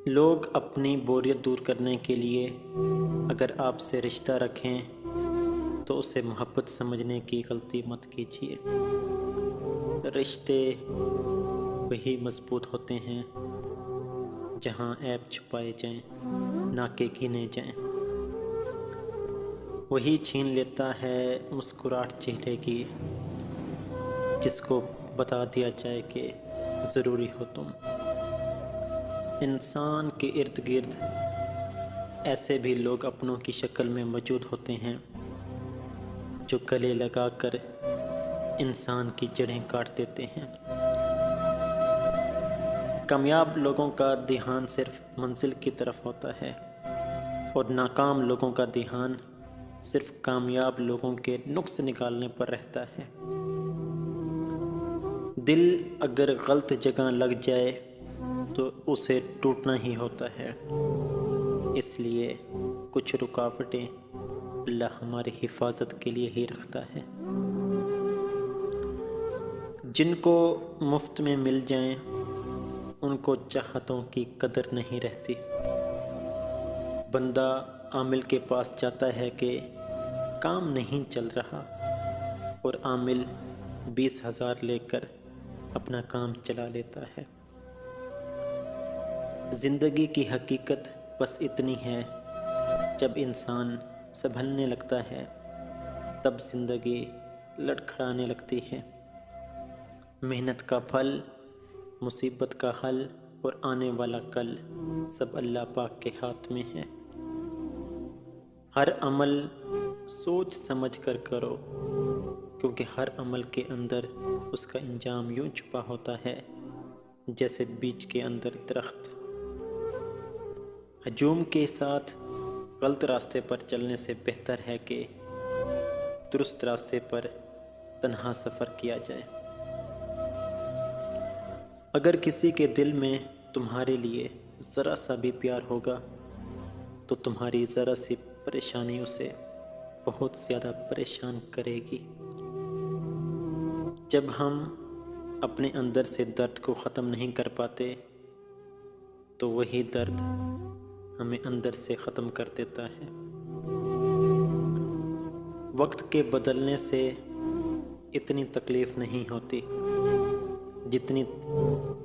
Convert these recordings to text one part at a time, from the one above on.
لوگ اپنی بوریت دور کرنے کے لیے اگر آپ سے رشتہ رکھیں تو اسے محبت سمجھنے کی غلطی مت کیجیے۔ رشتے وہی مضبوط ہوتے ہیں جہاں عیب چھپائے جائیں نہ کہ گنے جائیں۔ وہی چھین لیتا ہے مسکراہٹ چہرے کی جس کو بتا دیا جائے کہ ضروری ہو تم۔ انسان کے ارد گرد ایسے بھی لوگ اپنوں کی شکل میں موجود ہوتے ہیں جو گلے لگا کر انسان کی جڑیں کاٹ دیتے ہیں۔ کامیاب لوگوں کا دھیان صرف منزل کی طرف ہوتا ہے اور ناکام لوگوں کا دھیان صرف کامیاب لوگوں کے نقص نکالنے پر رہتا ہے۔ دل اگر غلط جگہ لگ جائے تو اسے ٹوٹنا ہی ہوتا ہے، اس لیے کچھ رکاوٹیں اللہ ہماری حفاظت کے لیے ہی رکھتا ہے۔ جن کو مفت میں مل جائیں ان کو چاہتوں کی قدر نہیں رہتی۔ بندہ عامل کے پاس جاتا ہے کہ کام نہیں چل رہا اور عامل 20,000 لے کر اپنا کام چلا لیتا ہے۔ زندگی کی حقیقت بس اتنی ہے، جب انسان سنبھلنے لگتا ہے تب زندگی لڑکھڑانے لگتی ہے۔ محنت کا پھل، مصیبت کا حل اور آنے والا کل سب اللہ پاک کے ہاتھ میں ہے۔ ہر عمل سوچ سمجھ کر کرو، کیونکہ ہر عمل کے اندر اس کا انجام یوں چھپا ہوتا ہے جیسے بیج کے اندر درخت۔ ہجوم کے ساتھ غلط راستے پر چلنے سے بہتر ہے کہ درست راستے پر تنہا سفر کیا جائے۔ اگر کسی کے دل میں تمہارے لیے ذرا سا بھی پیار ہوگا تو تمہاری ذرا سی پریشانی اسے بہت زیادہ پریشان کرے گی۔ جب ہم اپنے اندر سے درد کو ختم نہیں کر پاتے تو وہی درد ہمیں اندر سے ختم کر دیتا ہے۔ وقت کے بدلنے سے اتنی تکلیف نہیں ہوتی جتنی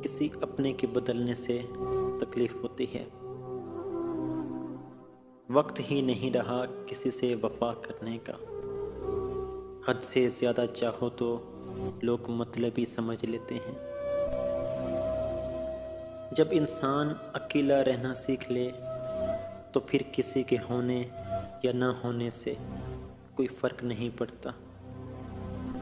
کسی اپنے کے بدلنے سے تکلیف ہوتی ہے۔ وقت ہی نہیں رہا کسی سے وفا کرنے کا، حد سے زیادہ چاہو تو لوگ مطلبی سمجھ لیتے ہیں۔ جب انسان اکیلا رہنا سیکھ لے تو پھر کسی کے ہونے یا نہ ہونے سے کوئی فرق نہیں پڑتا۔